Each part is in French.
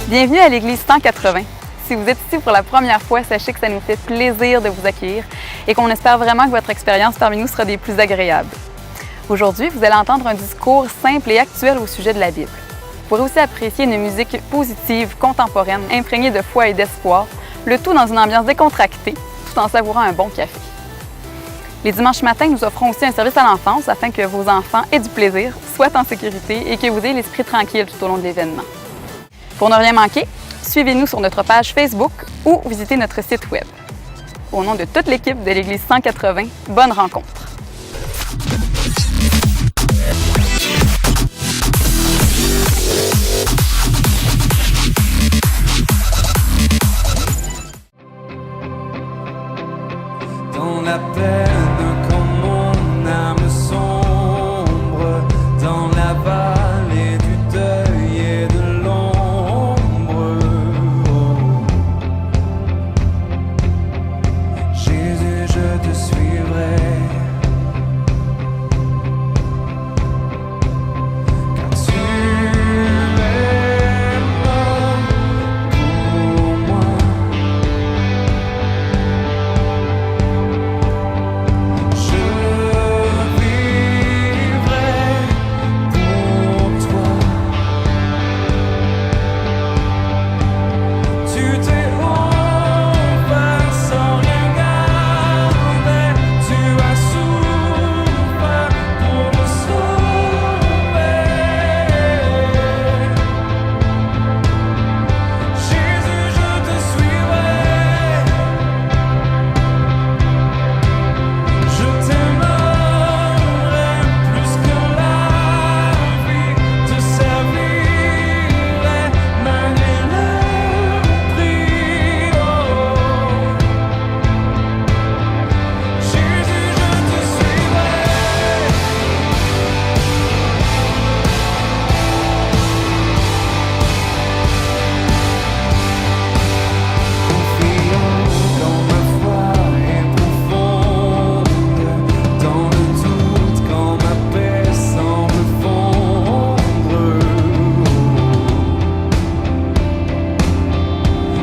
Bienvenue à l'Église 180. Si vous êtes ici pour la première fois, sachez que ça nous fait plaisir de vous accueillir et qu'on espère vraiment que votre expérience parmi nous sera des plus agréables. Aujourd'hui, vous allez entendre un discours simple et actuel au sujet de la Bible. Vous pourrez aussi apprécier une musique positive, contemporaine, imprégnée de foi et d'espoir, le tout dans une ambiance décontractée, tout en savourant un bon café. Les dimanches matins, nous offrons aussi un service à l'enfance afin que vos enfants aient du plaisir, soient en sécurité et que vous ayez l'esprit tranquille tout au long de l'événement. Pour ne rien manquer, suivez-nous sur notre page Facebook ou visitez notre site Web. Au nom de toute l'équipe de l'Église 180, bonne rencontre! Dans la peine, comme mon âme sombre, dans la vallée du deuil et de l'ombre. Jésus, je te suivrai, car tu es mort pour moi. Je vivrai pour toi. Tu t'es offert sans rien garder. Tu as souffert pour me sauver. Jésus, je te suivrai. Je t'aimerai plus que la vie, te servirai malgré le prix. Oh, Jésus, je te suivrai. Confiant quand ma foi est profonde, dans le doute quand ma paix semble fondre.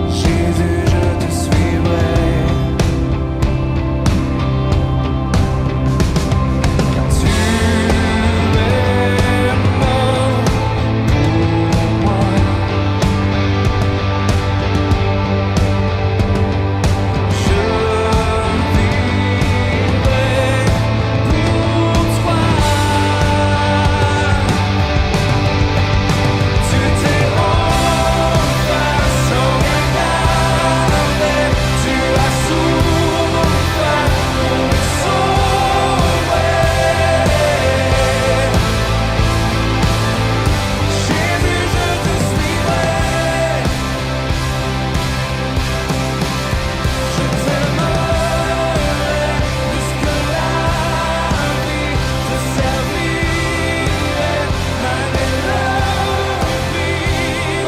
Jésus, je te suivrai, car tu es mort pour moi. Je vivrai pour toi. Tu t'es offert sans rien garder. Tu as souffert pour me sauver. Jésus, je te suivrai. Je t'aimerai plus que la vie, te servirai malgré le prix. Oh,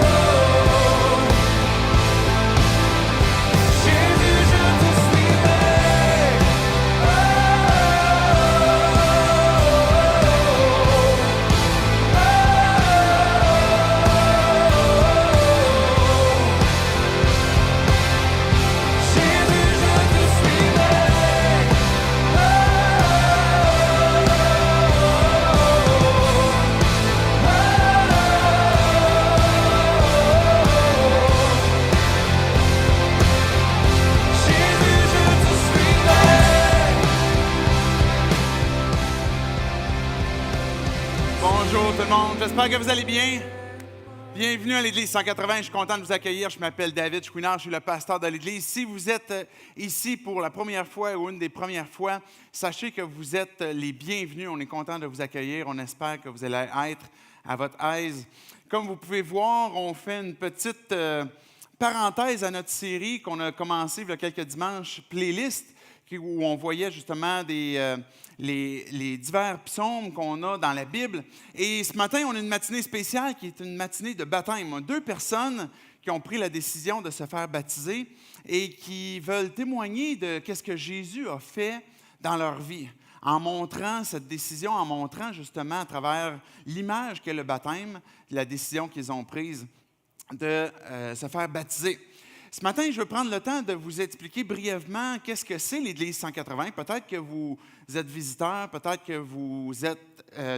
Jésus, je te suivrai. Jésus, je te suivrai. Jésus, je te suivrai. Bonjour tout le monde, j'espère que vous allez bien. Bienvenue à l'Église 180, je suis content de vous accueillir. Je m'appelle David Chouinard, je suis le pasteur de l'Église. Si vous êtes ici pour la première fois ou une des premières fois, sachez que vous êtes les bienvenus. On est content de vous accueillir. On espère que vous allez être à votre aise. Comme vous pouvez voir, on fait une petite parenthèse à notre série qu'on a commencé il y a quelques dimanches, Playlist, où on voyait justement les divers psaumes qu'on a dans la Bible. Et ce matin, on a une matinée spéciale qui est une matinée de baptême. On a 2 personnes qui ont pris la décision de se faire baptiser et qui veulent témoigner de ce que Jésus a fait dans leur vie, en montrant cette décision, en montrant justement à travers l'image qu'est le baptême, la décision qu'ils ont prise. de se faire baptiser. Ce matin, je veux prendre le temps de vous expliquer brièvement qu'est-ce que c'est l'Église 180. Peut-être que vous êtes visiteur, peut-être que vous êtes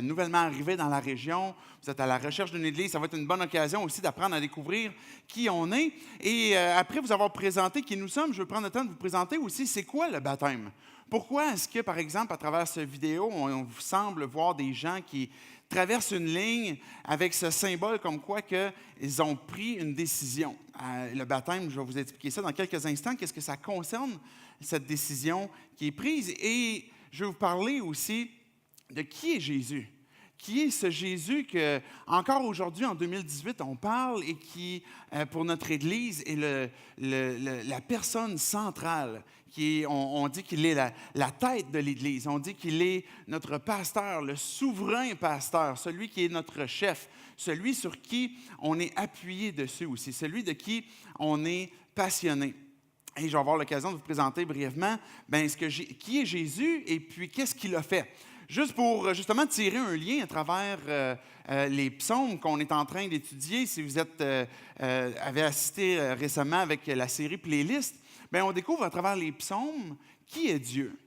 nouvellement arrivé dans la région, vous êtes à la recherche d'une Église. Ça va être une bonne occasion aussi d'apprendre à découvrir qui on est. Et après vous avoir présenté qui nous sommes, je veux prendre le temps de vous présenter aussi c'est quoi le baptême. Pourquoi est-ce que, par exemple, à travers cette vidéo, on semble voir des gens qui traversent une ligne avec ce symbole comme quoi qu'ils ont pris une décision. Le baptême, je vais vous expliquer ça dans quelques instants. Qu'est-ce que ça concerne, cette décision qui est prise? Et je vais vous parler aussi de qui est Jésus. Qui est ce Jésus que, encore aujourd'hui, en 2018, on parle et qui, pour notre Église, est la personne centrale. On dit qu'il est la tête de l'Église. On dit qu'il est notre pasteur, le souverain pasteur, celui qui est notre chef, celui sur qui on est appuyé dessus aussi, celui de qui on est passionné. Et je vais avoir l'occasion de vous présenter brièvement qui est Jésus et puis qu'est-ce qu'il a fait. Juste pour justement tirer un lien à travers les psaumes qu'on est en train d'étudier, si vous avez assisté récemment avec la série Playlist, bien, on découvre à travers les psaumes qui est Dieu.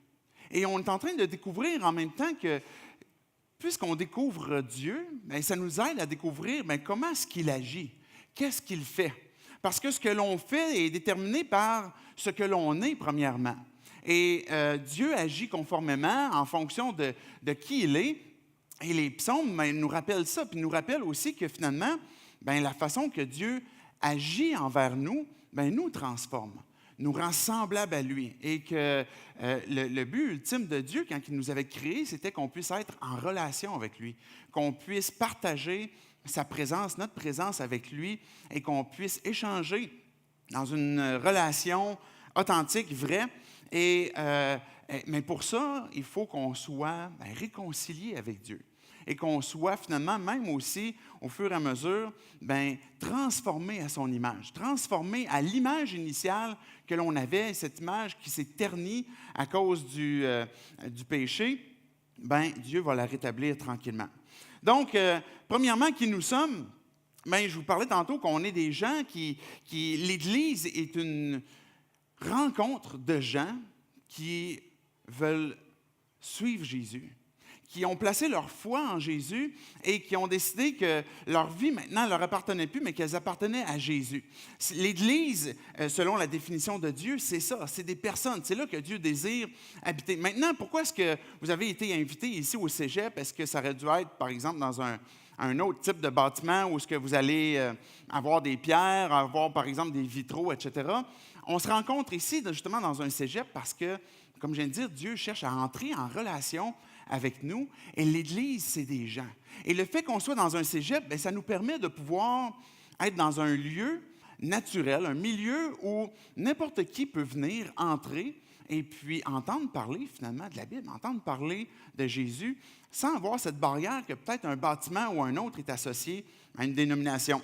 Et on est en train de découvrir en même temps que, puisqu'on découvre Dieu, bien, ça nous aide à découvrir bien, comment est-ce qu'il agit, qu'est-ce qu'il fait. Parce que ce que l'on fait est déterminé par ce que l'on est, premièrement. Et Dieu agit conformément en fonction de qui il est. Et les psaumes bien, nous rappellent ça, puis nous rappellent aussi que finalement, bien, la façon que Dieu agit envers nous, bien, nous transforme, nous rend semblables à lui. Et que le but ultime de Dieu, quand il nous avait créés, c'était qu'on puisse être en relation avec lui, qu'on puisse partager sa présence, notre présence avec lui, et qu'on puisse échanger dans une relation authentique, vraie. Mais pour ça, il faut qu'on soit réconcilié avec Dieu et qu'on soit finalement, même aussi, au fur et à mesure, transformé à son image, transformé à l'image initiale que l'on avait, cette image qui s'est ternie à cause du péché, Dieu va la rétablir tranquillement. Donc, premièrement, qui nous sommes? Je vous parlais tantôt qu'on est des gens l'Église est une rencontre de gens qui veulent suivre Jésus, qui ont placé leur foi en Jésus et qui ont décidé que leur vie maintenant ne leur appartenait plus, mais qu'elles appartenaient à Jésus. L'Église, selon la définition de Dieu, c'est ça, c'est des personnes. C'est là que Dieu désire habiter. Maintenant, pourquoi est-ce que vous avez été invité ici au Cégep? Est-ce que ça aurait dû être, par exemple, dans un autre type de bâtiment où est-ce que vous allez avoir des pierres, avoir, par exemple, des vitraux, etc.? On se rencontre ici, justement, dans un cégep parce que, comme je viens de dire, Dieu cherche à entrer en relation avec nous et l'Église, c'est des gens. Et le fait qu'on soit dans un cégep, bien, ça nous permet de pouvoir être dans un lieu naturel, un milieu où n'importe qui peut venir entrer et puis entendre parler, finalement, de la Bible, entendre parler de Jésus sans avoir cette barrière que peut-être un bâtiment ou un autre est associé à une dénomination.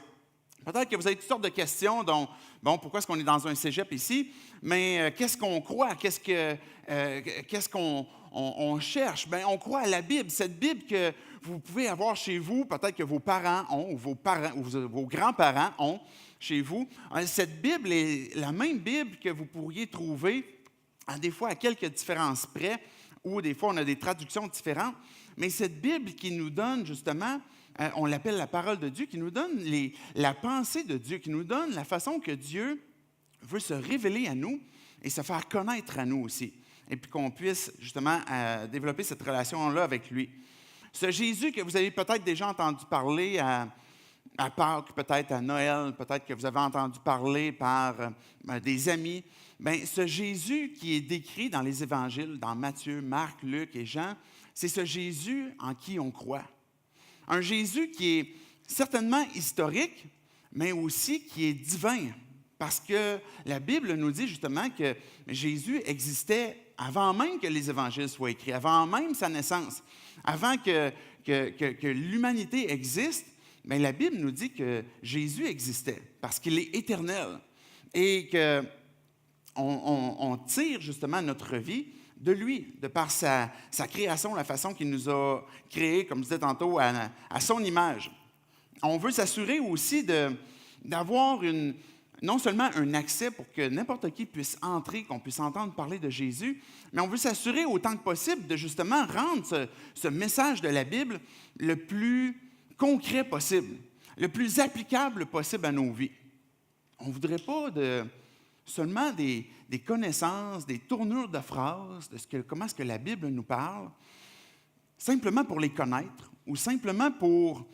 Peut-être que vous avez toutes sortes de questions, dont, pourquoi est-ce qu'on est dans un cégep ici? Mais qu'est-ce qu'on croit? Qu'est-ce qu'on cherche? Bien, on croit à la Bible, cette Bible que vous pouvez avoir chez vous, peut-être que vos parents ont, ou vos grands-parents ont chez vous. Cette Bible est la même Bible que vous pourriez trouver, des fois à quelques différences près, ou des fois on a des traductions différentes. Mais cette Bible qui nous donne justement, on l'appelle la parole de Dieu, qui nous donne la pensée de Dieu, qui nous donne la façon que Dieu veut se révéler à nous et se faire connaître à nous aussi. Et puis qu'on puisse justement développer cette relation-là avec lui. Ce Jésus que vous avez peut-être déjà entendu parler à Pâques, peut-être à Noël, peut-être que vous avez entendu parler par des amis, bien, ce Jésus qui est décrit dans les évangiles, dans Matthieu, Marc, Luc et Jean, c'est ce Jésus en qui on croit. Un Jésus qui est certainement historique, mais aussi qui est divin. Parce que la Bible nous dit justement que Jésus existait avant même que les évangiles soient écrits, avant même sa naissance, avant que l'humanité existe. Bien, la Bible nous dit que Jésus existait parce qu'il est éternel et qu'on tire justement notre vie de lui, de par sa création, la façon qu'il nous a créés, comme je disais tantôt, à son image. On veut s'assurer aussi d'avoir non seulement un accès pour que n'importe qui puisse entrer, qu'on puisse entendre parler de Jésus, mais on veut s'assurer autant que possible de justement rendre ce message de la Bible le plus concret possible, le plus applicable possible à nos vies. On ne voudrait pas seulement des connaissances, des tournures de phrases, comment est-ce que la Bible nous parle, simplement pour les connaître ou simplement pour,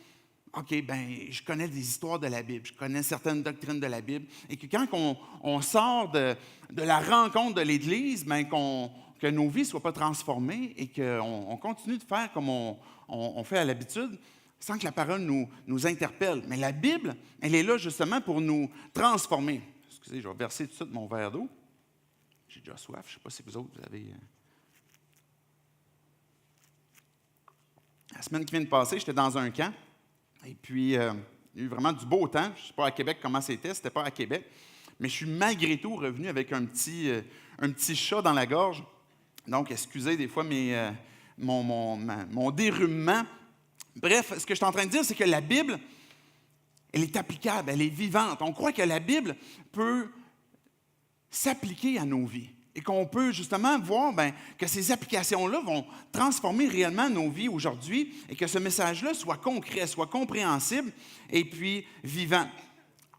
OK, je connais des histoires de la Bible, je connais certaines doctrines de la Bible, et que quand on sort de la rencontre de l'Église, que nos vies ne soient pas transformées et qu'on continue de faire comme on fait à l'habitude, sans que la parole nous interpelle. Mais la Bible, elle est là justement pour nous transformer. Excusez, je vais verser tout de suite mon verre d'eau. J'ai déjà soif, je ne sais pas si vous autres, vous avez... La semaine qui vient de passer, j'étais dans un camp, et puis il y a eu vraiment du beau temps. Je ne sais pas à Québec comment c'était pas à Québec, mais je suis malgré tout revenu avec un petit chat dans la gorge. Donc, excusez des fois mon dérumement. Bref, ce que je suis en train de dire, c'est que la Bible, elle est applicable, elle est vivante. On croit que la Bible peut s'appliquer à nos vies et qu'on peut justement voir que ces applications-là vont transformer réellement nos vies aujourd'hui et que ce message-là soit concret, soit compréhensible et puis vivant.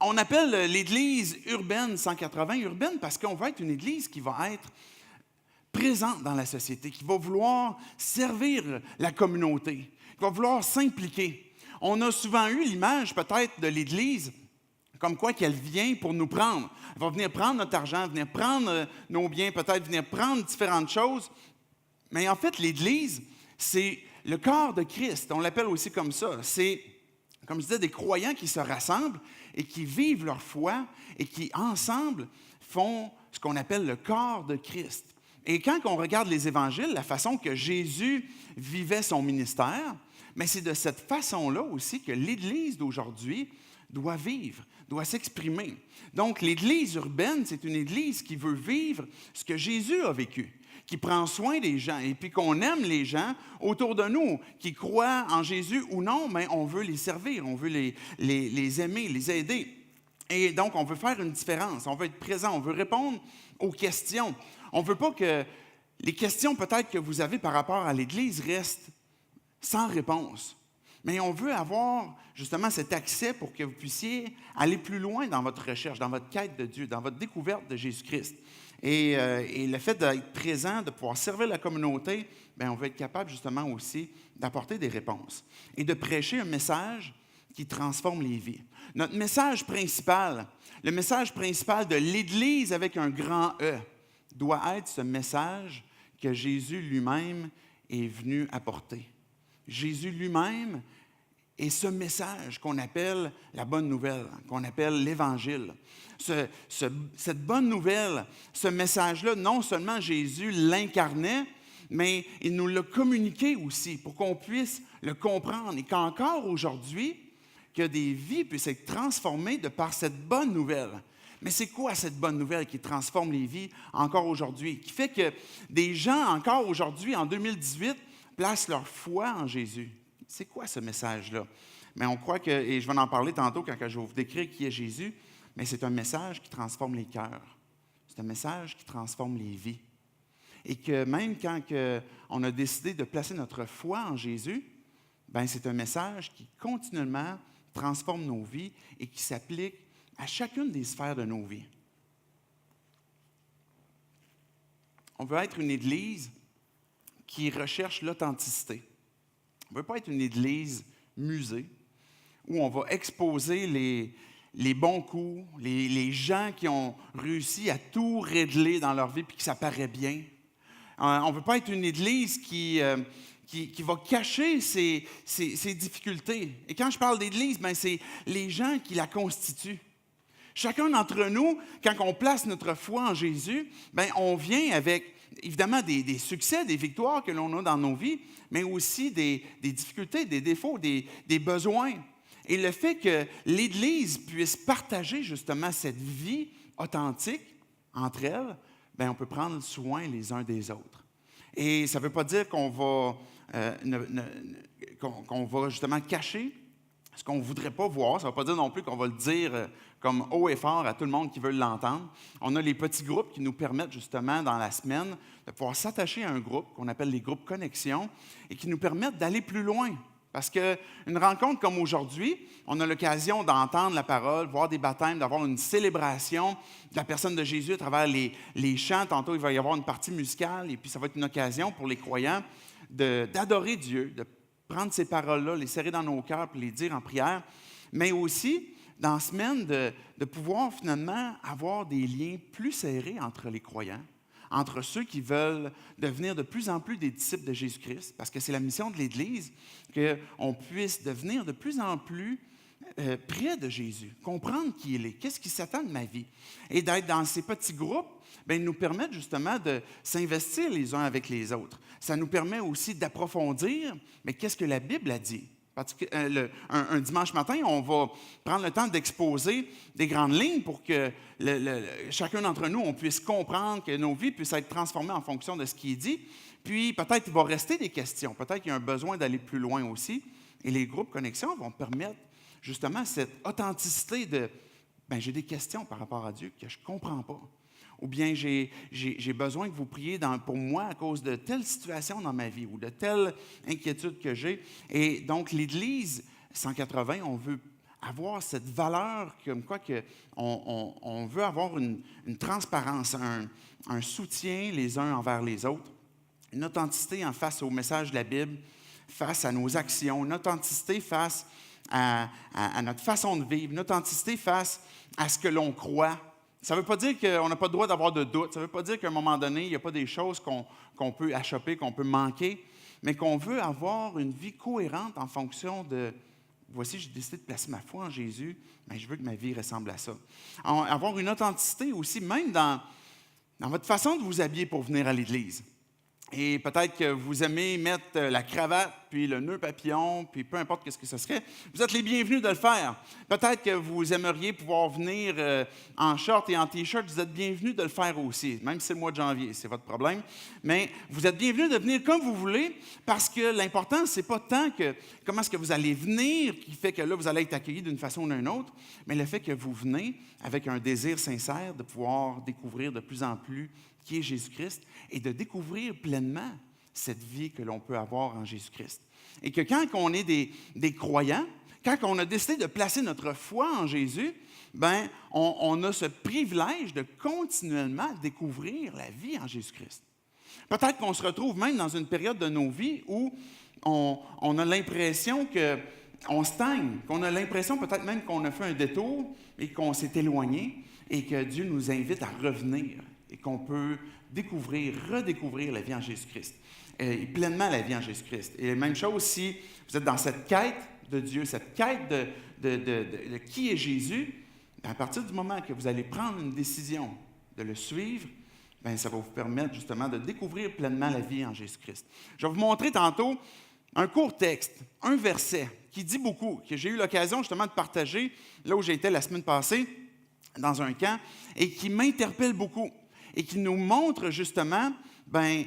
On appelle l'Église urbaine 180 urbaine parce qu'on va être une Église qui va être présente dans la société, qui va vouloir servir la communauté, qui va vouloir s'impliquer. On a souvent eu l'image peut-être de l'Église comme quoi qu'elle vient pour nous prendre. Elle va venir prendre notre argent, venir prendre nos biens, peut-être venir prendre différentes choses. Mais en fait, l'Église, c'est le corps de Christ. On l'appelle aussi comme ça. C'est, comme je disais, des croyants qui se rassemblent et qui vivent leur foi et qui, ensemble, font ce qu'on appelle le corps de Christ. Et quand on regarde les évangiles, la façon que Jésus vivait son ministère, mais c'est de cette façon-là aussi que l'Église d'aujourd'hui doit vivre, doit s'exprimer. Donc, l'Église urbaine, c'est une Église qui veut vivre ce que Jésus a vécu, qui prend soin des gens, et puis qu'on aime les gens autour de nous, qui croient en Jésus ou non, mais on veut les servir, on veut les aimer, les aider. Et donc, on veut faire une différence, on veut être présent, on veut répondre aux questions. On ne veut pas que les questions peut-être que vous avez par rapport à l'Église restent sans réponse. Mais on veut avoir justement cet accès pour que vous puissiez aller plus loin dans votre recherche, dans votre quête de Dieu, dans votre découverte de Jésus-Christ. Et le fait d'être présent, de pouvoir servir la communauté, on va être capable justement aussi d'apporter des réponses et de prêcher un message qui transforme les vies. Notre message principal, le message principal de l'Église avec un grand E, doit être ce message que Jésus lui-même est venu apporter. Jésus lui-même est ce message qu'on appelle la bonne nouvelle, qu'on appelle l'Évangile. Cette bonne nouvelle, ce message-là, non seulement Jésus l'incarnait, mais il nous l'a communiqué aussi pour qu'on puisse le comprendre et qu'encore aujourd'hui, que des vies puissent être transformées de par cette bonne nouvelle. Mais c'est quoi cette bonne nouvelle qui transforme les vies encore aujourd'hui, qui fait que des gens encore aujourd'hui, en 2018, placent leur foi en Jésus? C'est quoi ce message-là? Mais on croit que, et je vais en parler tantôt quand je vais vous décrire qui est Jésus, mais c'est un message qui transforme les cœurs. C'est un message qui transforme les vies. Et que même quand on a décidé de placer notre foi en Jésus, c'est un message qui continuellement transforme nos vies et qui s'applique à chacune des sphères de nos vies. On veut être une Église qui recherche l'authenticité. On ne veut pas être une Église musée où on va exposer les bons coups, les gens qui ont réussi à tout régler dans leur vie puis que ça paraît bien. On ne veut pas être une Église qui va cacher ses difficultés. Et quand je parle d'Église, c'est les gens qui la constituent. Chacun d'entre nous, quand on place notre foi en Jésus, on vient avec, évidemment, des succès, des victoires que l'on a dans nos vies, mais aussi des difficultés, des défauts, des besoins. Et le fait que l'Église puisse partager justement cette vie authentique entre elles, on peut prendre soin les uns des autres. Et ça ne veut pas dire qu'on va justement cacher ce qu'on ne voudrait pas voir. Ça ne veut pas dire non plus qu'on va le dire comme haut et fort à tout le monde qui veut l'entendre. On a les petits groupes qui nous permettent justement dans la semaine de pouvoir s'attacher à un groupe qu'on appelle les groupes connexion et qui nous permettent d'aller plus loin. Parce qu'une rencontre comme aujourd'hui, on a l'occasion d'entendre la parole, voir des baptêmes, d'avoir une célébration de la personne de Jésus à travers les chants. Tantôt, il va y avoir une partie musicale et puis ça va être une occasion pour les croyants d'adorer Dieu, de prendre ces paroles-là, les serrer dans nos cœurs et les dire en prière, mais aussi, dans la semaine, de pouvoir finalement avoir des liens plus serrés entre les croyants, entre ceux qui veulent devenir de plus en plus des disciples de Jésus-Christ, parce que c'est la mission de l'Église, qu'on puisse devenir de plus en plus près de Jésus, comprendre qui il est, qu'est-ce qui s'attend de ma vie. Et d'être dans ces petits groupes, bien, ils nous permettent justement de s'investir les uns avec les autres. Ça nous permet aussi d'approfondir, mais qu'est-ce que la Bible a dit? Parce que, un dimanche matin, on va prendre le temps d'exposer des grandes lignes pour que chacun d'entre nous, on puisse comprendre, que nos vies puissent être transformées en fonction de ce qui est dit. Puis peut-être il va rester des questions, peut-être qu'il y a un besoin d'aller plus loin aussi. Et les groupes connexion vont permettre justement cette authenticité de « bien, j'ai des questions par rapport à Dieu que je ne comprends pas ». Ou bien j'ai besoin que vous priez pour moi à cause de telle situation dans ma vie ou de telle inquiétude que j'ai. Et donc, l'Église 180, on veut avoir cette valeur comme quoi on veut avoir une transparence, un soutien les uns envers les autres, une authenticité en face au message de la Bible, face à nos actions, une authenticité face à notre façon de vivre, une authenticité face à ce que l'on croit. Ça ne veut pas dire qu'on n'a pas le droit d'avoir de doutes. Ça ne veut pas dire qu'à un moment donné, il n'y a pas des choses qu'on peut achoper, qu'on peut manquer, mais qu'on veut avoir une vie cohérente en fonction de « voici, j'ai décidé de placer ma foi en Jésus, mais je veux que ma vie ressemble à ça ». Avoir une authenticité aussi, même dans votre façon de vous habiller pour venir à l'Église. Et peut-être que vous aimez mettre la cravate, puis le nœud papillon, puis peu importe ce que ce serait. Vous êtes les bienvenus de le faire. Peut-être que vous aimeriez pouvoir venir en short et en T-shirt. Vous êtes bienvenus de le faire aussi, même si c'est le mois de janvier, c'est votre problème. Mais vous êtes bienvenus de venir comme vous voulez, parce que l'important, ce n'est pas tant que comment est-ce que vous allez venir qui fait que là, vous allez être accueillis d'une façon ou d'une autre, mais le fait que vous venez avec un désir sincère de pouvoir découvrir de plus en plus qui est Jésus-Christ, et de découvrir pleinement cette vie que l'on peut avoir en Jésus-Christ. Et que quand on est des croyants, quand on a décidé de placer notre foi en Jésus, bien, on a ce privilège de continuellement découvrir la vie en Jésus-Christ. Peut-être qu'on se retrouve même dans une période de nos vies où on a l'impression qu'on stagne, qu'on a l'impression peut-être même qu'on a fait un détour et qu'on s'est éloigné et que Dieu nous invite à revenir. Et qu'on peut redécouvrir la vie en Jésus-Christ, et pleinement la vie en Jésus-Christ. Et la même chose si vous êtes dans cette quête de Dieu, cette quête de qui est Jésus, à partir du moment que vous allez prendre une décision de le suivre, bien, ça va vous permettre justement de découvrir pleinement la vie en Jésus-Christ. Je vais vous montrer tantôt un court texte, un verset qui dit beaucoup, que j'ai eu l'occasion justement de partager là où j'étais la semaine passée, dans un camp, et qui m'interpelle beaucoup. Et qui nous montre justement, bien,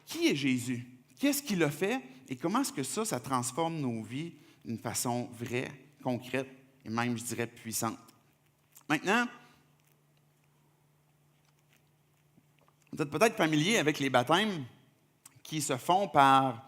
qui est Jésus? Qu'est-ce qu'il a fait? Et comment est-ce que ça transforme nos vies d'une façon vraie, concrète et même, je dirais, puissante. Maintenant, vous êtes peut-être familier avec les baptêmes qui se font par,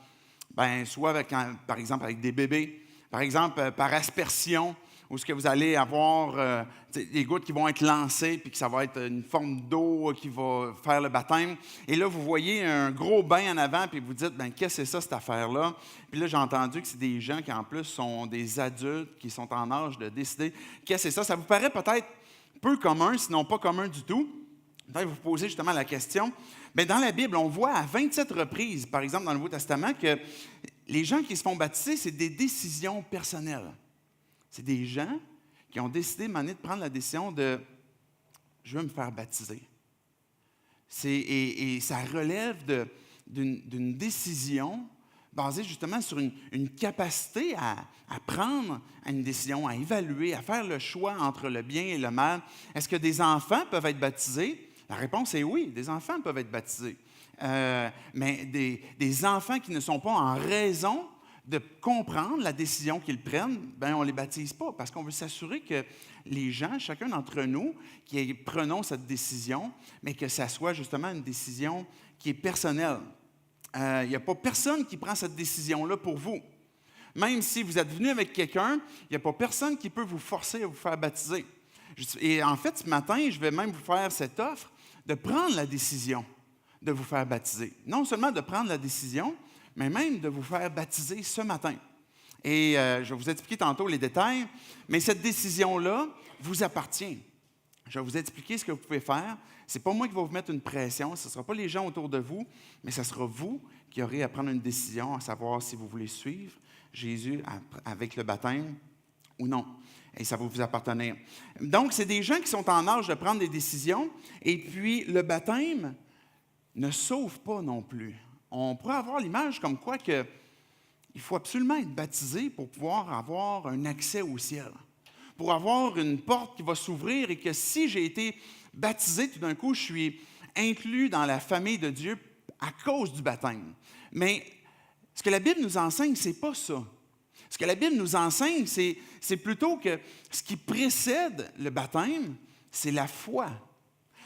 bien, soit par exemple avec des bébés, par exemple par aspersion, où ce que vous allez avoir des gouttes qui vont être lancées, puis que ça va être une forme d'eau qui va faire le baptême. Et là, vous voyez un gros bain en avant, puis vous dites, bien, qu'est-ce que c'est ça, cette affaire-là? Puis là, j'ai entendu que c'est des gens qui, en plus, sont des adultes, qui sont en âge de décider, qu'est-ce que c'est ça? Ça vous paraît peut-être peu commun, sinon pas commun du tout. Peut-être vous posez justement la question. Bien, dans la Bible, on voit à 27 reprises, par exemple dans le Nouveau Testament, que les gens qui se font baptiser, c'est des décisions personnelles. C'est des gens qui ont décidé, de prendre la décision de « je veux me faire baptiser ». Et ça relève d'une décision basée justement sur une capacité à prendre une décision, à évaluer, à faire le choix entre le bien et le mal. Est-ce que des enfants peuvent être baptisés? La réponse est oui, des enfants peuvent être baptisés. Mais des enfants qui ne sont pas en raison de comprendre la décision qu'ils prennent, bien, on ne les baptise pas parce qu'on veut s'assurer que les gens, chacun d'entre nous, qui prenons cette décision, mais que ça soit justement une décision qui est personnelle. Il n'y a pas personne qui prend cette décision-là pour vous. Même si vous êtes venu avec quelqu'un, il n'y a pas personne qui peut vous forcer à vous faire baptiser. Et en fait, ce matin, je vais même vous faire cette offre de prendre la décision de vous faire baptiser. Non seulement de prendre la décision, mais même de vous faire baptiser ce matin. Et je vais vous expliquer tantôt les détails, mais cette décision-là vous appartient. Je vais vous expliquer ce que vous pouvez faire. Ce n'est pas moi qui vais vous mettre une pression, ce ne sera pas les gens autour de vous, mais ce sera vous qui aurez à prendre une décision, à savoir si vous voulez suivre Jésus avec le baptême ou non. Et ça va vous appartenir. Donc, c'est des gens qui sont en âge de prendre des décisions, et puis le baptême ne sauve pas non plus. On pourrait avoir l'image comme quoi que il faut absolument être baptisé pour pouvoir avoir un accès au ciel, pour avoir une porte qui va s'ouvrir et que si j'ai été baptisé, tout d'un coup, je suis inclus dans la famille de Dieu à cause du baptême. Mais ce que la Bible nous enseigne, ce n'est pas ça. Ce que la Bible nous enseigne, c'est plutôt que ce qui précède le baptême, c'est la foi.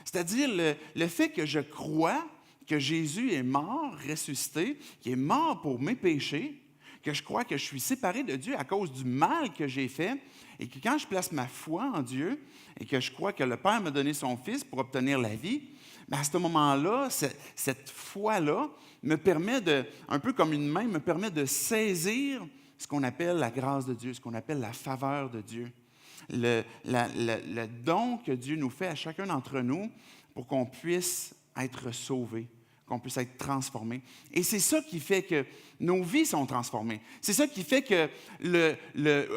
C'est-à-dire le fait que je crois que Jésus est mort, ressuscité, qu'il est mort pour mes péchés, que je crois que je suis séparé de Dieu à cause du mal que j'ai fait, et que quand je place ma foi en Dieu, et que je crois que le Père m'a donné son Fils pour obtenir la vie, bien à ce moment-là, cette foi-là me permet un peu comme une main, me permet de saisir ce qu'on appelle la grâce de Dieu, ce qu'on appelle la faveur de Dieu. Le don que Dieu nous fait à chacun d'entre nous pour qu'on puisse être sauvés, qu'on puisse être transformés. Et c'est ça qui fait que nos vies sont transformées. C'est ça qui fait que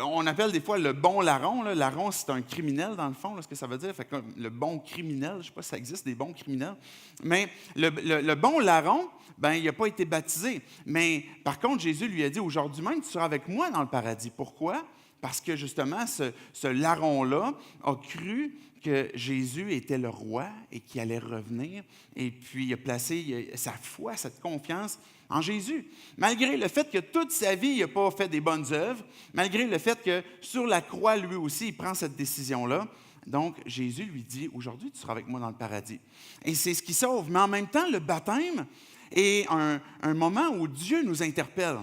on appelle des fois le bon larron. Là. Larron, c'est un criminel, dans le fond, là, ce que ça veut dire. Fait que le bon criminel, je ne sais pas si ça existe, des bons criminels. Mais le bon larron, ben, il n'a pas été baptisé. Mais par contre, Jésus lui a dit, aujourd'hui même, tu seras avec moi dans le paradis. Pourquoi? Parce que justement, ce larron-là a cru que Jésus était le roi et qu'il allait revenir. Et puis, il a placé sa foi, cette confiance en Jésus. Malgré le fait que toute sa vie, il n'a pas fait des bonnes œuvres, malgré le fait que sur la croix, lui aussi, il prend cette décision-là. Donc, Jésus lui dit, aujourd'hui, tu seras avec moi dans le paradis. Et c'est ce qui sauve. Mais en même temps, le baptême est un moment où Dieu nous interpelle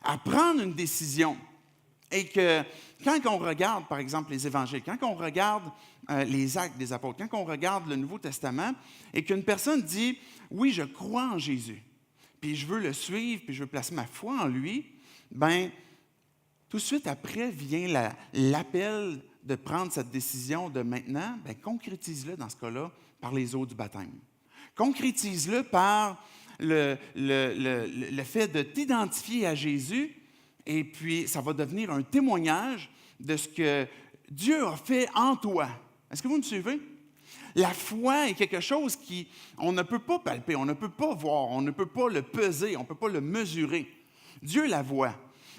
à prendre une décision. Et que quand on regarde, par exemple, les évangiles, quand on regarde les actes des apôtres, quand on regarde le Nouveau Testament, et qu'une personne dit, oui, je crois en Jésus, puis je veux le suivre, puis je veux placer ma foi en lui, bien, tout de suite après vient l'appel de prendre cette décision de maintenant, bien, concrétise-le dans ce cas-là par les eaux du baptême. Concrétise-le par le fait de t'identifier à Jésus. Et puis, ça va devenir un témoignage de ce que Dieu a fait en toi. Est-ce que vous me suivez? La foi est quelque chose on ne peut pas palper, on ne peut pas voir, on ne peut pas le peser, on ne peut pas le mesurer. Dieu la voit.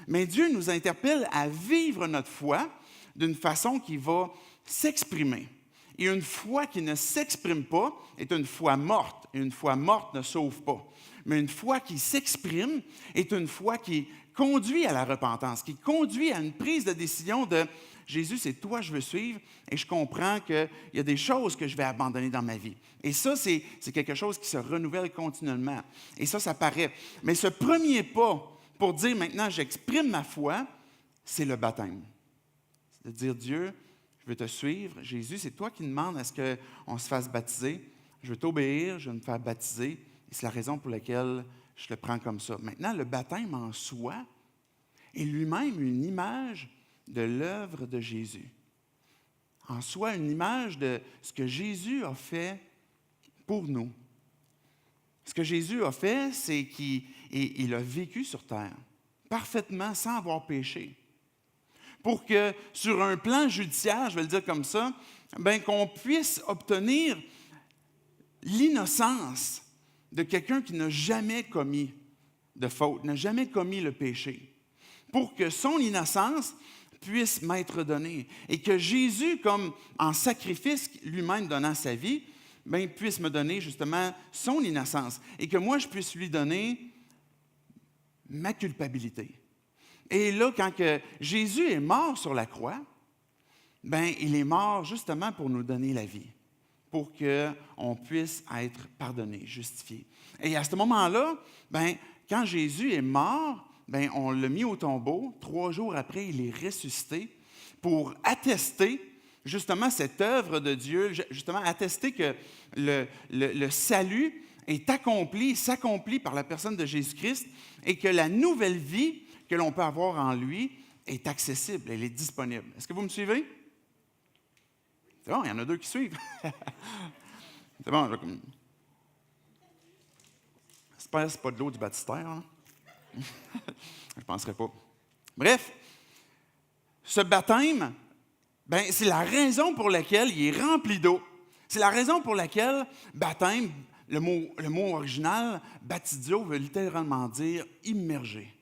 Mais Dieu nous interpelle à vivre notre foi d'une façon qui va s'exprimer. Et une foi qui ne s'exprime pas est une foi morte. Et une foi morte ne sauve pas. Mais une foi qui s'exprime est une foi qui conduit à la repentance, qui conduit à une prise de décision de « Jésus, c'est toi que je veux suivre et je comprends qu'il y a des choses que je vais abandonner dans ma vie. » Et ça, c'est quelque chose qui se renouvelle continuellement. Et ça paraît. Mais ce premier pas pour dire maintenant « j'exprime ma foi », c'est le baptême. C'est de dire « Dieu, je veux te suivre. Jésus, c'est toi qui demandes à ce qu'on se fasse baptiser. Je veux t'obéir, je veux me faire baptiser. » Et c'est la raison pour laquelle je le prends comme ça. Maintenant, le baptême en soi est lui-même une image de l'œuvre de Jésus. En soi, une image de ce que Jésus a fait pour nous. Ce que Jésus a fait, c'est qu'il a vécu sur terre, parfaitement, sans avoir péché. Pour que, sur un plan judiciaire, je vais le dire comme ça, bien, qu'on puisse obtenir l'innocence de quelqu'un qui n'a jamais commis de faute, n'a jamais commis le péché, pour que son innocence puisse m'être donnée et que Jésus, comme en sacrifice lui-même donnant sa vie, bien, puisse me donner justement son innocence et que moi, je puisse lui donner ma culpabilité. Et là, quand que Jésus est mort sur la croix, ben, il est mort justement pour nous donner la vie, pour qu'on puisse être pardonné, justifié. Et à ce moment-là, ben, quand Jésus est mort, ben, on l'a mis au tombeau. 3 jours après, il est ressuscité pour attester justement cette œuvre de Dieu, justement attester que le salut est accompli, s'accomplit par la personne de Jésus-Christ et que la nouvelle vie que l'on peut avoir en lui est accessible, elle est disponible. Est-ce que vous me suivez? C'est bon, il y en a 2 qui suivent. C'est bon. J'espère que ce n'est pas de l'eau du baptistère. Hein? Je ne penserais pas. Bref, ce baptême, ben, c'est la raison pour laquelle il est rempli d'eau. C'est la raison pour laquelle baptême, le mot original, baptizo, veut littéralement dire immerger.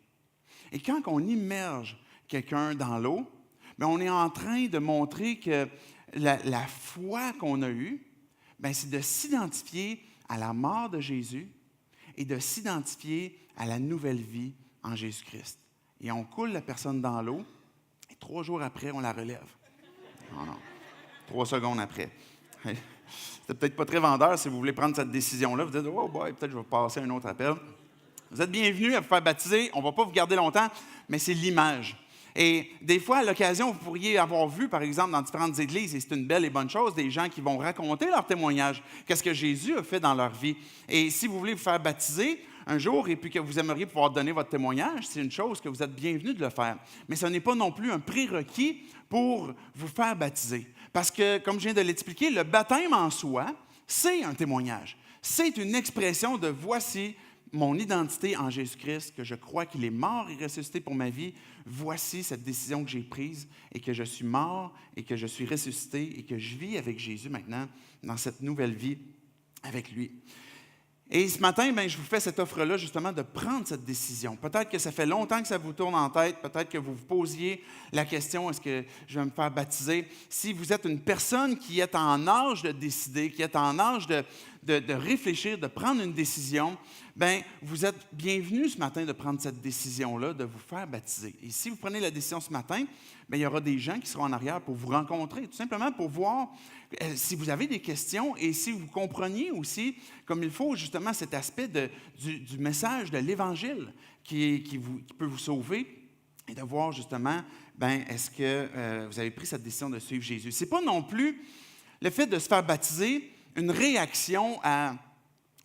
Et quand on immerge quelqu'un dans l'eau, bien, on est en train de montrer que la foi qu'on a eue, bien, c'est de s'identifier à la mort de Jésus et de s'identifier à la nouvelle vie en Jésus-Christ. Et on coule la personne dans l'eau, et 3 jours après, on la relève. Non, 3 secondes après. C'était peut-être pas très vendeur si vous voulez prendre cette décision-là. Vous dites, oh boy, peut-être je vais passer à un autre appel. Vous êtes bienvenus à vous faire baptiser. On ne va pas vous garder longtemps, mais c'est l'image. Et des fois, à l'occasion, vous pourriez avoir vu, par exemple, dans différentes églises, et c'est une belle et bonne chose, des gens qui vont raconter leur témoignage, qu'est-ce que Jésus a fait dans leur vie. Et si vous voulez vous faire baptiser un jour et puis que vous aimeriez pouvoir donner votre témoignage, c'est une chose que vous êtes bienvenus de le faire. Mais ce n'est pas non plus un prérequis pour vous faire baptiser. Parce que, comme je viens de l'expliquer, le baptême en soi, c'est un témoignage. C'est une expression de « voici mon identité en Jésus-Christ, que je crois qu'il est mort et ressuscité pour ma vie. Voici cette décision que j'ai prise et que je suis mort et que je suis ressuscité et que je vis avec Jésus maintenant dans cette nouvelle vie avec lui. » Et ce matin, bien, je vous fais cette offre-là justement de prendre cette décision. Peut-être que ça fait longtemps que ça vous tourne en tête, peut-être que vous vous posiez la question, est-ce que je vais me faire baptiser? Si vous êtes une personne qui est en âge de décider, qui est en âge de réfléchir, de prendre une décision, bien, vous êtes bienvenus ce matin de prendre cette décision-là, de vous faire baptiser. Et si vous prenez la décision ce matin, bien, il y aura des gens qui seront en arrière pour vous rencontrer, tout simplement pour voir si vous avez des questions et si vous compreniez aussi, comme il faut, justement, cet aspect du message de l'Évangile qui peut vous sauver et de voir, justement, bien, est-ce que vous avez pris cette décision de suivre Jésus. Ce n'est pas non plus le fait de se faire baptiser une réaction à,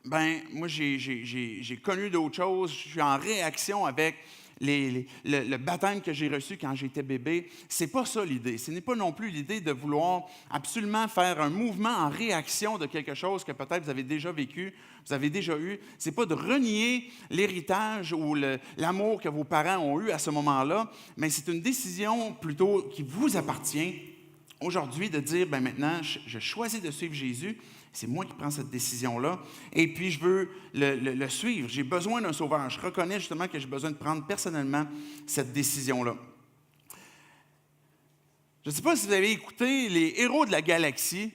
bien, moi, j'ai connu d'autres choses, je suis en réaction avec le baptême que j'ai reçu quand j'étais bébé. Ce n'est pas ça l'idée. Ce n'est pas non plus l'idée de vouloir absolument faire un mouvement en réaction de quelque chose que peut-être vous avez déjà vécu, vous avez déjà eu. Ce n'est pas de renier l'héritage ou l'amour que vos parents ont eu à ce moment-là, mais c'est une décision plutôt qui vous appartient aujourd'hui de dire, bien maintenant, je choisis de suivre Jésus. C'est moi qui prends cette décision-là. Et puis, je veux le suivre. J'ai besoin d'un sauveur. Je reconnais justement que j'ai besoin de prendre personnellement cette décision-là. Je ne sais pas si vous avez écouté les Héros de la Galaxie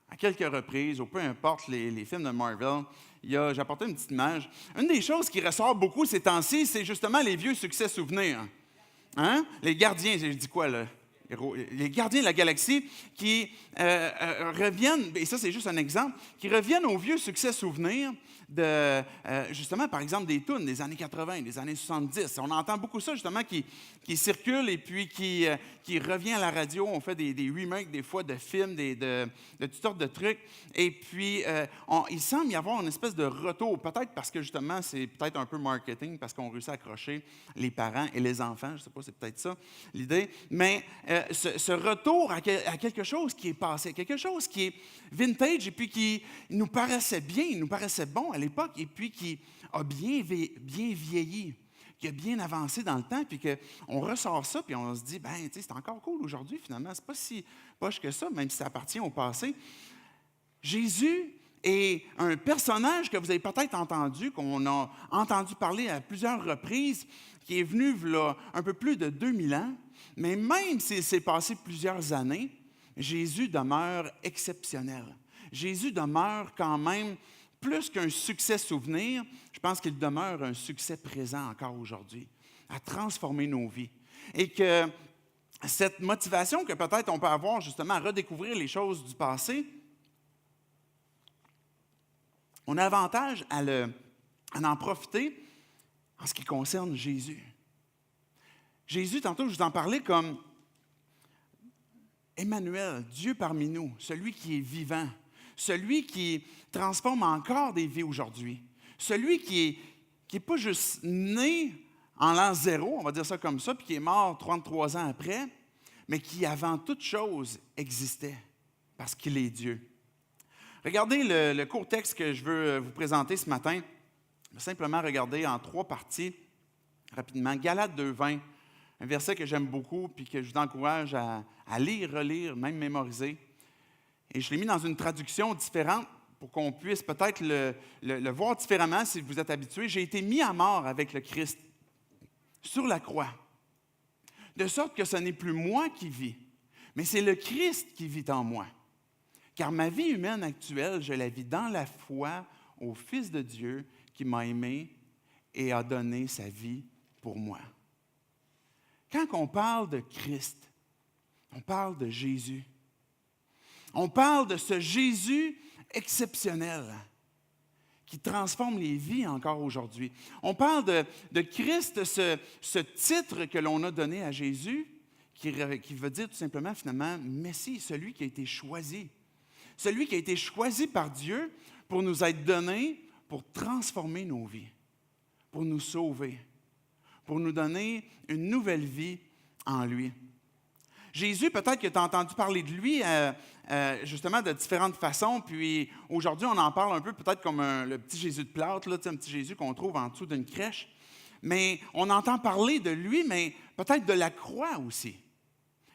à quelques reprises, ou peu importe les films de Marvel. J'ai apporté une petite image. Une des choses qui ressort beaucoup ces temps-ci, c'est justement les vieux succès souvenirs. Hein? Les gardiens, je dis quoi là? Les gardiens de la galaxie qui reviennent, et ça c'est juste un exemple, qui reviennent aux vieux succès souvenirs de, justement, par exemple, des tunes des années 80, des années 70. On entend beaucoup ça, justement, qui circule et puis qui revient à la radio. On fait des remakes, des fois, de films, de toutes sortes de trucs. Et puis, il semble y avoir une espèce de retour, peut-être parce que, justement, c'est peut-être un peu marketing, parce qu'on réussit à accrocher les parents et les enfants. Je ne sais pas, c'est peut-être ça l'idée. Mais ce retour à quelque chose qui est passé, quelque chose qui est vintage et puis qui nous paraissait bien, nous paraissait bon à l'époque et puis qui a bien vieilli, qui a bien avancé dans le temps, puis qu'on ressort ça, puis on se dit, ben, tu sais, c'est encore cool aujourd'hui, finalement. C'est pas si poche que ça, même si ça appartient au passé. Jésus est un personnage que vous avez peut-être entendu, qu'on a entendu parler à plusieurs reprises, qui est venu là, un peu plus de 2000 ans, mais même s'il s'est passé plusieurs années, Jésus demeure exceptionnel. Jésus demeure quand même plus qu'un succès souvenir, je pense qu'il demeure un succès présent encore aujourd'hui. à transformer nos vies. Et que cette motivation que peut-être on peut avoir justement à redécouvrir les choses du passé, on a avantage à en profiter en ce qui concerne Jésus. Jésus, tantôt, je vous en parlais comme Emmanuel, Dieu parmi nous, celui qui est vivant, celui qui transforme encore des vies aujourd'hui, celui qui est pas juste né en l'an 0, on va dire ça comme ça, puis qui est mort 33 ans après, mais qui, avant toute chose, existait, parce qu'il est Dieu. Regardez le court texte que je veux vous présenter ce matin. Je vais simplement regarder en 3 parties, rapidement. Galates 2:20, un verset que j'aime beaucoup, puis que je vous encourage à lire, relire, même mémoriser. Et je l'ai mis dans une traduction différente pour qu'on puisse peut-être le voir différemment si vous êtes habitués. J'ai été mis à mort avec le Christ sur la croix, de sorte que ce n'est plus moi qui vis, mais c'est le Christ qui vit en moi. Car ma vie humaine actuelle, je la vis dans la foi au Fils de Dieu qui m'a aimé et a donné sa vie pour moi. Quand on parle de Christ, on parle de Jésus. On parle de ce Jésus exceptionnel qui transforme les vies encore aujourd'hui. On parle de Christ, ce titre que l'on a donné à Jésus, qui veut dire tout simplement, finalement, Messie, celui qui a été choisi. Celui qui a été choisi par Dieu pour nous être donné, pour transformer nos vies, pour nous sauver, pour nous donner une nouvelle vie en lui. Jésus, peut-être que tu as entendu parler de lui justement de différentes façons, puis aujourd'hui, on en parle un peu peut-être comme le petit Jésus de plâtre, là, un petit Jésus qu'on trouve en dessous d'une crèche. Mais on entend parler de lui, mais peut-être de la croix aussi.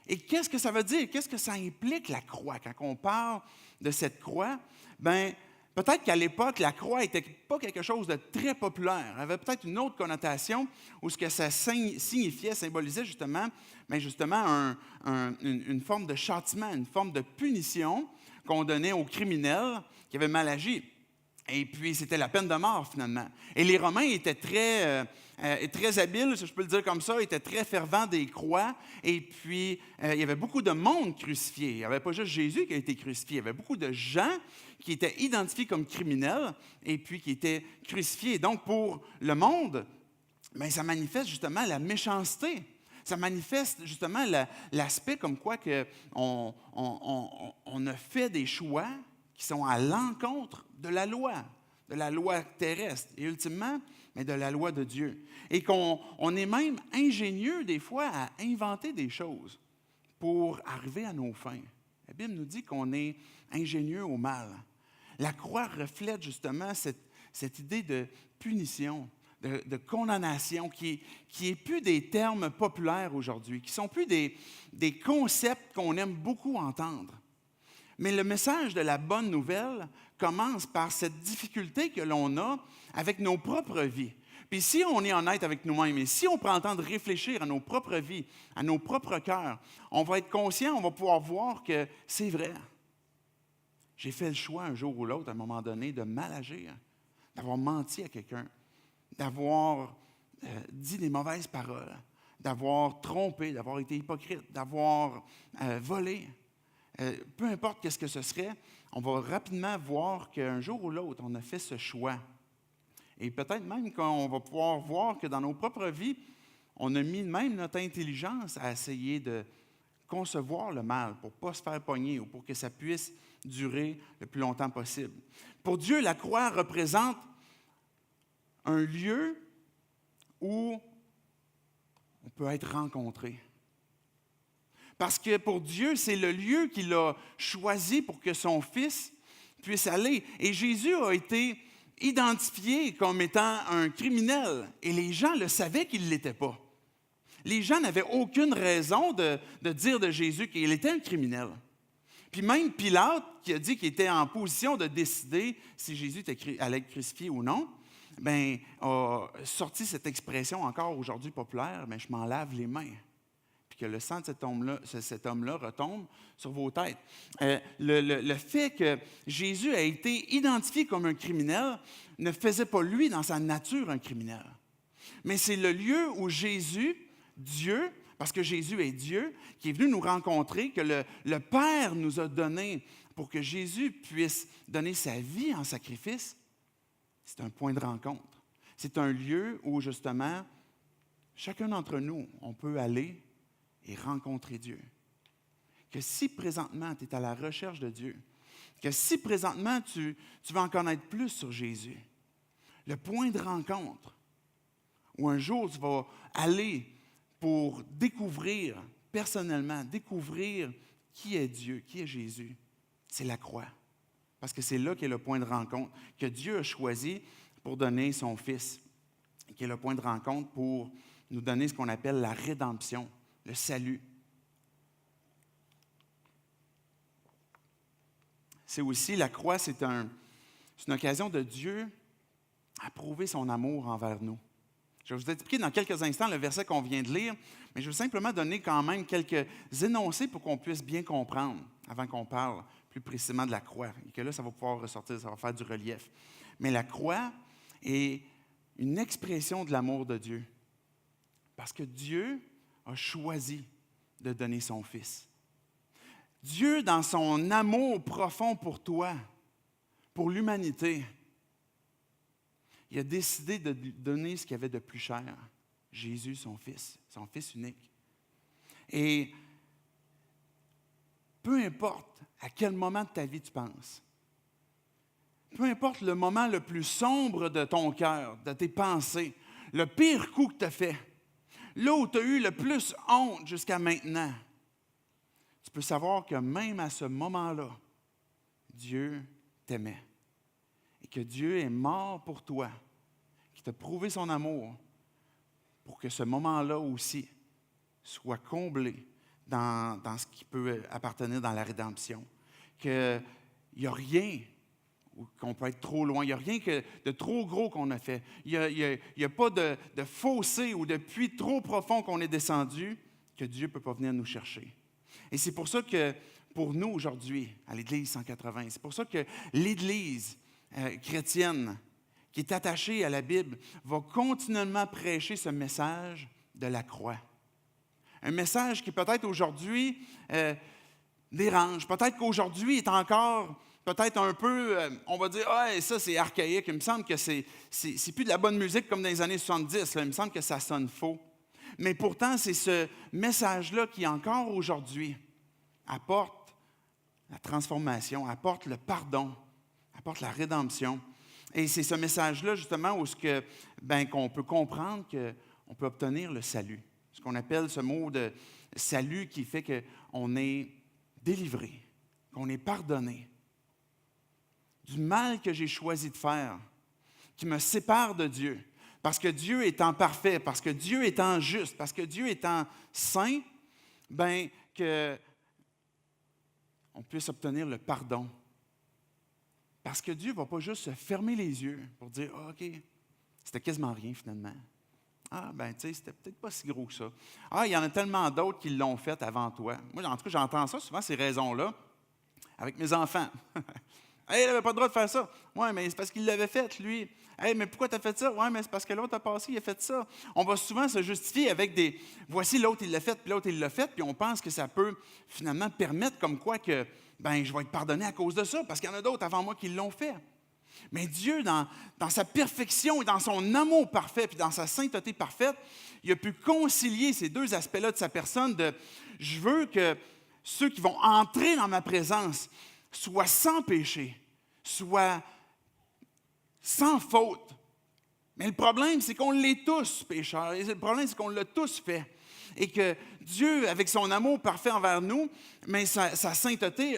Et qu'est-ce que ça veut dire? Qu'est-ce que ça implique, la croix? Quand on parle de cette croix, bien, peut-être qu'à l'époque, la croix n'était pas quelque chose de très populaire. Elle avait peut-être une autre connotation où ce que ça signifiait, symbolisait justement, bien justement une forme de châtiment, une forme de punition qu'on donnait aux criminels qui avaient mal agi. Et puis, c'était la peine de mort, finalement. Et les Romains étaient très habiles, si je peux le dire comme ça, étaient très fervents des croix. Et puis, il y avait beaucoup de monde crucifié. Il n'y avait pas juste Jésus qui a été crucifié. Il y avait beaucoup de gens qui étaient identifiés comme criminels et puis qui étaient crucifiés. Donc, pour le monde, bien, ça manifeste justement la méchanceté. Ça manifeste justement l'aspect comme quoi on a fait des choix qui sont à l'encontre de la loi terrestre, et ultimement, mais de la loi de Dieu. Et qu'on est même ingénieux des fois à inventer des choses pour arriver à nos fins. La Bible nous dit qu'on est ingénieux au mal. La croix reflète justement cette idée de punition, de condamnation, qui est plus des termes populaires aujourd'hui, qui sont plus des concepts qu'on aime beaucoup entendre. Mais le message de la bonne nouvelle commence par cette difficulté que l'on a avec nos propres vies. Puis si on est honnête avec nous-mêmes et si on prend le temps de réfléchir à nos propres vies, à nos propres cœurs, on va être conscient, on va pouvoir voir que c'est vrai. J'ai fait le choix un jour ou l'autre, à un moment donné, de mal agir, d'avoir menti à quelqu'un, d'avoir dit des mauvaises paroles, d'avoir trompé, d'avoir été hypocrite, d'avoir volé. Peu importe qu'est-ce que ce serait, on va rapidement voir qu'un jour ou l'autre, on a fait ce choix. Et peut-être même qu'on va pouvoir voir que dans nos propres vies, on a mis même notre intelligence à essayer de concevoir le mal pour ne pas se faire pogner ou pour que ça puisse durer le plus longtemps possible. Pour Dieu, la croix représente un lieu où on peut être rencontré. Parce que pour Dieu, c'est le lieu qu'il a choisi pour que son Fils puisse aller. Et Jésus a été identifié comme étant un criminel. Et les gens le savaient qu'il ne l'était pas. Les gens n'avaient aucune raison de dire de Jésus qu'il était un criminel. Puis même Pilate, qui a dit qu'il était en position de décider si Jésus allait être crucifié ou non, bien, a sorti cette expression encore aujourd'hui populaire, « je m'en lave les mains ». Que le sang de cet homme-là retombe sur vos têtes. Le fait que Jésus a été identifié comme un criminel ne faisait pas lui, dans sa nature, un criminel. mais c'est le lieu où Jésus, Dieu, parce que Jésus est Dieu, qui est venu nous rencontrer, que le Père nous a donné pour que Jésus puisse donner sa vie en sacrifice. C'est un point de rencontre. C'est un lieu où, justement, chacun d'entre nous, on peut aller et rencontrer Dieu. Que si présentement tu es à la recherche de Dieu, que si présentement tu veux en connaître plus sur Jésus, le point de rencontre où un jour tu vas aller pour découvrir personnellement, découvrir qui est Dieu, qui est Jésus, c'est la croix. Parce que c'est là qu'est le point de rencontre que Dieu a choisi pour donner son Fils, qui est le point de rencontre pour nous donner ce qu'on appelle la rédemption, le salut. C'est aussi, la croix, c'est une occasion de Dieu à prouver son amour envers nous. Je vais vous expliquer dans quelques instants le verset qu'on vient de lire, mais je vais simplement donner quand même quelques énoncés pour qu'on puisse bien comprendre avant qu'on parle plus précisément de la croix, et que là, ça va pouvoir ressortir, ça va faire du relief. Mais la croix est une expression de l'amour de Dieu, parce que Dieu a choisi de donner son Fils. Dieu, dans son amour profond pour toi, pour l'humanité, il a décidé de donner ce qu'il y avait de plus cher, Jésus, son Fils unique. Et peu importe à quel moment de ta vie tu penses, peu importe le moment le plus sombre de ton cœur, de tes pensées, le pire coup que tu as fait, là où tu as eu le plus honte jusqu'à maintenant, tu peux savoir que même à ce moment-là, Dieu t'aimait. Et que Dieu est mort pour toi, qui t'a prouvé son amour, pour que ce moment-là aussi soit comblé dans ce qui peut appartenir dans la rédemption. Qu'il n'y a rien qu'on peut être trop loin, il n'y a rien de trop gros qu'on a fait. Il n'y a pas de fossé ou de puits trop profond qu'on est descendu que Dieu ne peut pas venir nous chercher. Et c'est pour ça que, pour nous aujourd'hui, à l'Église 180, c'est pour ça que l'Église chrétienne, qui est attachée à la Bible, va continuellement prêcher ce message de la croix. Un message qui peut-être aujourd'hui dérange, peut-être qu'aujourd'hui est encore peut-être un peu, on va dire, ah, ça c'est archaïque, il me semble que c'est plus de la bonne musique comme dans les années 70, là. Il me semble que ça sonne faux. Mais pourtant, c'est ce message-là qui, encore aujourd'hui, apporte la transformation, apporte le pardon, apporte la rédemption. Et c'est ce message-là, justement, où qu'on peut comprendre qu'on peut obtenir le salut. Ce qu'on appelle ce mot de salut qui fait qu'on est délivré, qu'on est pardonné du mal que j'ai choisi de faire, qui me sépare de Dieu. Parce que Dieu étant parfait, parce que Dieu étant juste, parce que Dieu étant saint, qu'on puisse obtenir le pardon. Parce que Dieu ne va pas juste se fermer les yeux pour dire « OK, c'était quasiment rien finalement. Ah, tu sais, c'était peut-être pas si gros que ça. Ah, il y en a tellement d'autres qui l'ont fait avant toi. » Moi, en tout cas, j'entends ça souvent, ces raisons-là, avec mes enfants. Hey, il n'avait pas le droit de faire ça. Oui, mais c'est parce qu'il l'avait fait, lui. Hey, mais pourquoi tu as fait ça? Oui, mais c'est parce que l'autre a passé, il a fait ça. On va souvent se justifier avec des voici l'autre, il l'a fait, puis l'autre, il l'a fait, puis on pense que ça peut finalement permettre comme quoi que je vais être pardonné à cause de ça, parce qu'il y en a d'autres avant moi qui l'ont fait. Mais Dieu, dans sa perfection et dans son amour parfait, puis dans sa sainteté parfaite, il a pu concilier ces deux aspects-là de sa personne de je veux que ceux qui vont entrer dans ma présence soient sans péché, soient sans faute. Mais le problème, c'est qu'on l'est tous pécheurs. Et le problème, c'est qu'on l'a tous fait. Et que Dieu, avec son amour parfait envers nous, mais sa sainteté,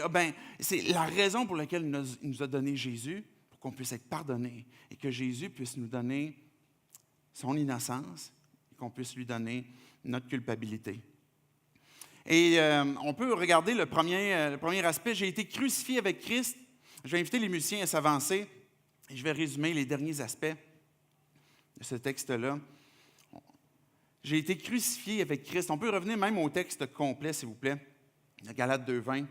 c'est la raison pour laquelle il nous a donné Jésus, pour qu'on puisse être pardonné. Et que Jésus puisse nous donner son innocence et qu'on puisse lui donner notre culpabilité. Et on peut regarder le premier aspect. J'ai été crucifié avec Christ. Je vais inviter les musiciens à s'avancer et je vais résumer les derniers aspects de ce texte-là. J'ai été crucifié avec Christ. On peut revenir même au texte complet, s'il vous plaît, de Galates 2:20.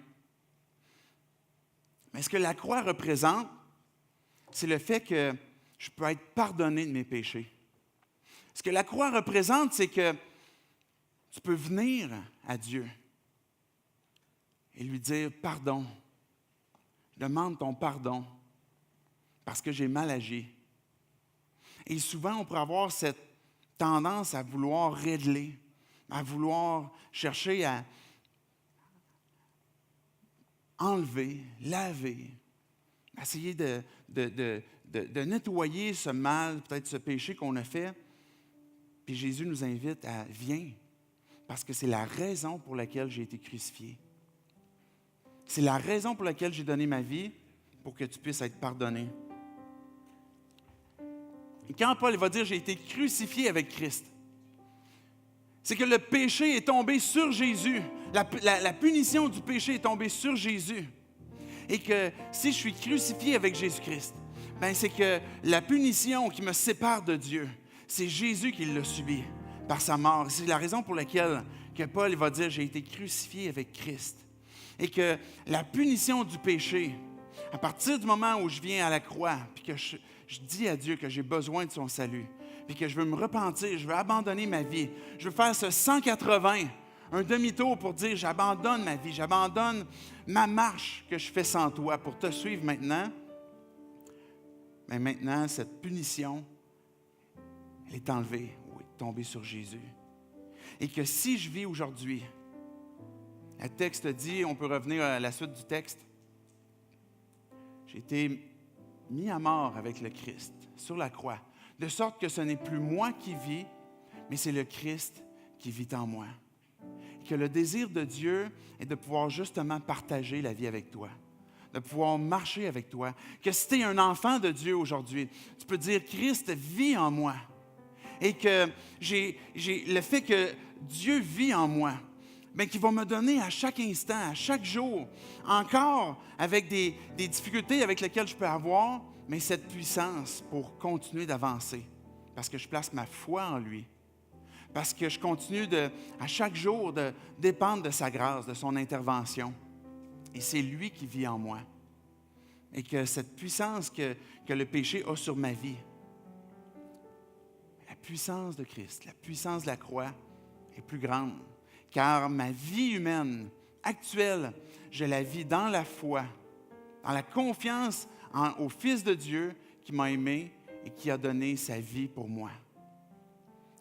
Mais ce que la croix représente, c'est le fait que je peux être pardonné de mes péchés. Ce que la croix représente, c'est que tu peux venir à Dieu et lui dire « Pardon, je demande ton pardon parce que j'ai mal agi. » Et souvent, on pourrait avoir cette tendance à vouloir régler, à vouloir chercher à enlever, laver, essayer de nettoyer ce mal, peut-être ce péché qu'on a fait. Puis Jésus nous invite à « Viens ». Parce que c'est la raison pour laquelle j'ai été crucifié. C'est la raison pour laquelle j'ai donné ma vie, pour que tu puisses être pardonné. Et quand Paul va dire « j'ai été crucifié avec Christ », c'est que le péché est tombé sur Jésus. La punition du péché est tombée sur Jésus. Et que si je suis crucifié avec Jésus-Christ, ben c'est que la punition qui me sépare de Dieu, c'est Jésus qui l'a subi par sa mort. C'est la raison pour laquelle que Paul va dire « j'ai été crucifié avec Christ ». Et que la punition du péché, à partir du moment où je viens à la croix, puis que je dis à Dieu que j'ai besoin de son salut, puis que je veux me repentir, je veux abandonner ma vie, je veux faire ce 180, un demi-tour pour dire j'abandonne ma vie, j'abandonne ma marche que je fais sans toi pour te suivre maintenant. Mais maintenant, cette punition, elle est enlevée, ou est tombée sur Jésus. Et que si je vis aujourd'hui, le texte dit, on peut revenir à la suite du texte, j'ai été mis à mort avec le Christ sur la croix, de sorte que ce n'est plus moi qui vis, mais c'est le Christ qui vit en moi. Et que le désir de Dieu est de pouvoir justement partager la vie avec toi, de pouvoir marcher avec toi. Que si tu es un enfant de Dieu aujourd'hui, tu peux dire, Christ vit en moi. Et que j'ai le fait que Dieu vit en moi, bien, qui va me donner à chaque instant, à chaque jour, encore avec des difficultés avec lesquelles je peux avoir, mais cette puissance pour continuer d'avancer. Parce que je place ma foi en lui. Parce que je continue à chaque jour de dépendre de sa grâce, de son intervention. Et c'est lui qui vit en moi. Et que cette puissance que le péché a sur ma vie, la puissance de Christ, la puissance de la croix est plus grande. Car ma vie humaine actuelle, je la vis dans la foi, dans la confiance au Fils de Dieu qui m'a aimé et qui a donné sa vie pour moi.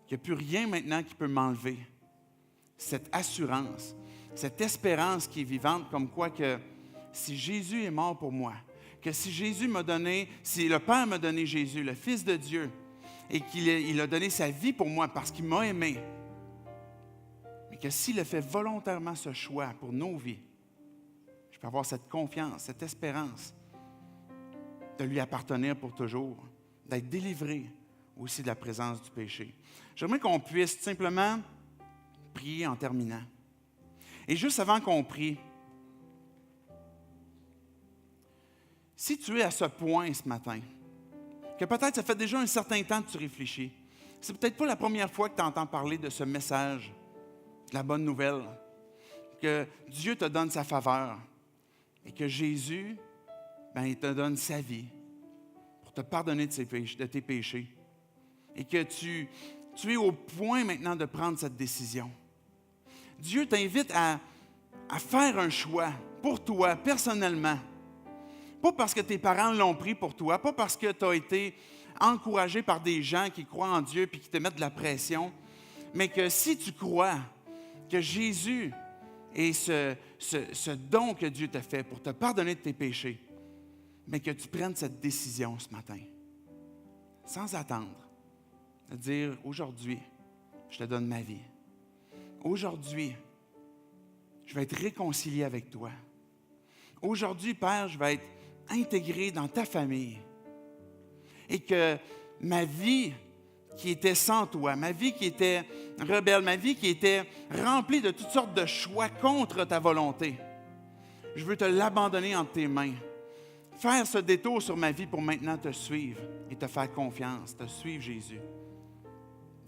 Il n'y a plus rien maintenant qui peut m'enlever cette assurance, cette espérance qui est vivante, comme quoi que si Jésus est mort pour moi, que si Jésus m'a donné, si le Père m'a donné Jésus, le Fils de Dieu, et qu'il a donné sa vie pour moi parce qu'il m'a aimé, mais que s'il a fait volontairement ce choix pour nos vies, je peux avoir cette confiance, cette espérance de lui appartenir pour toujours, d'être délivré aussi de la présence du péché. J'aimerais qu'on puisse simplement prier en terminant. Et juste avant qu'on prie, si tu es à ce point ce matin, que peut-être ça fait déjà un certain temps que tu réfléchis, c'est peut-être pas la première fois que tu entends parler de ce message, de la bonne nouvelle, que Dieu te donne sa faveur et que Jésus, il te donne sa vie pour te pardonner de tes péchés et que tu es au point maintenant de prendre cette décision. Dieu t'invite à faire un choix pour toi, personnellement. Pas parce que tes parents l'ont pris pour toi, pas parce que tu as été encouragé par des gens qui croient en Dieu et qui te mettent de la pression, mais que si tu crois que Jésus est ce don que Dieu t'a fait pour te pardonner de tes péchés, mais que tu prennes cette décision ce matin, sans attendre, de dire aujourd'hui, je te donne ma vie. Aujourd'hui, je vais être réconcilié avec toi. Aujourd'hui, Père, je vais être intégré dans ta famille. Et que ma vie qui était sans toi, ma vie qui était rebelle, ma vie qui était remplie de toutes sortes de choix contre ta volonté, je veux te l'abandonner entre tes mains. Faire ce détour sur ma vie pour maintenant te suivre et te faire confiance, te suivre Jésus.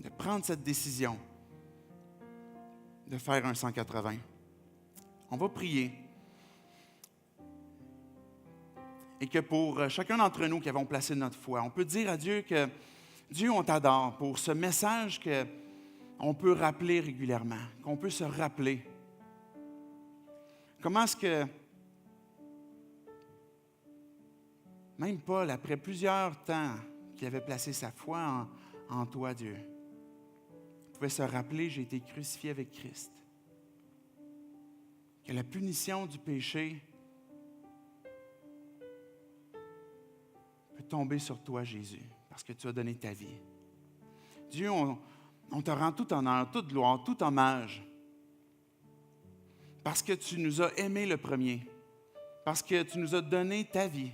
De prendre cette décision de faire un 180. On va prier. Et que pour chacun d'entre nous qui avons placé notre foi, on peut dire à Dieu que Dieu, on t'adore pour ce message qu'on peut rappeler régulièrement, qu'on peut se rappeler. Comment est-ce que, même Paul, après plusieurs temps qu'il avait placé sa foi en toi, Dieu, pouvait se rappeler, j'ai été crucifié avec Christ. Que la punition du péché peut tomber sur toi, Jésus, parce que tu as donné ta vie. Dieu, on te rend tout honneur, toute gloire, tout hommage, parce que tu nous as aimés le premier, parce que tu nous as donné ta vie.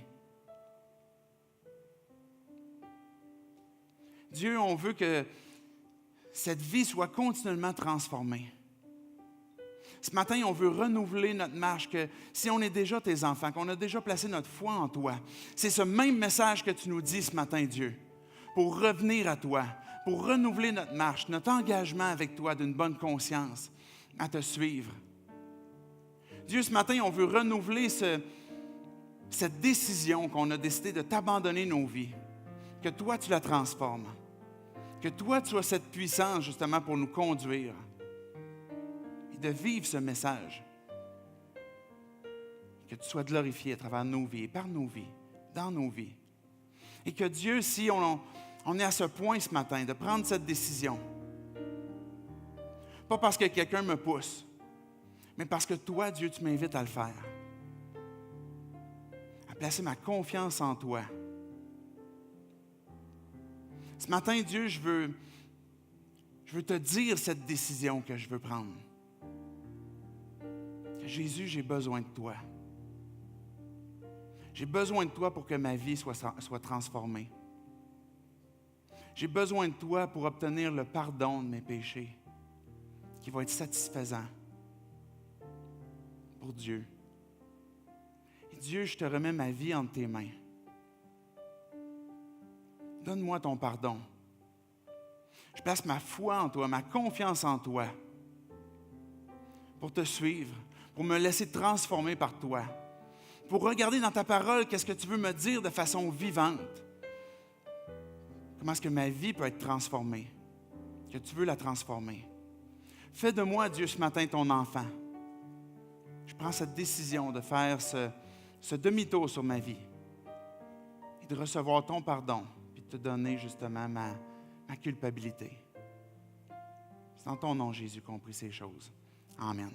Dieu, on veut que cette vie soit continuellement transformée. Ce matin, on veut renouveler notre marche, que si on est déjà tes enfants, qu'on a déjà placé notre foi en toi, c'est ce même message que tu nous dis ce matin, Dieu, pour revenir à toi, pour renouveler notre marche, notre engagement avec toi d'une bonne conscience, à te suivre. Dieu, ce matin, on veut renouveler cette décision qu'on a décidé de t'abandonner nos vies, que toi, tu la transformes. Que toi, tu as cette puissance justement pour nous conduire et de vivre ce message. Que tu sois glorifié à travers nos vies et par nos vies, dans nos vies. Et que Dieu, si on est à ce point ce matin de prendre cette décision, pas parce que quelqu'un me pousse, mais parce que toi, Dieu, tu m'invites à le faire. À placer ma confiance en toi. Ce matin, Dieu, je veux te dire cette décision que je veux prendre. Jésus, j'ai besoin de toi. J'ai besoin de toi pour que ma vie soit transformée. J'ai besoin de toi pour obtenir le pardon de mes péchés, qui va être satisfaisant pour Dieu. Et Dieu, je te remets ma vie entre tes mains. Donne-moi ton pardon. Je place ma foi en toi, ma confiance en toi, pour te suivre, pour me laisser transformer par toi, pour regarder dans ta parole qu'est-ce que tu veux me dire de façon vivante. Comment est-ce que ma vie peut être transformée, que tu veux la transformer. Fais de moi, Dieu, ce matin, ton enfant. Je prends cette décision de faire ce demi-tour sur ma vie et de recevoir ton pardon. Te donner justement ma culpabilité. C'est dans ton nom, Jésus, qu'on prie ces choses. Amen.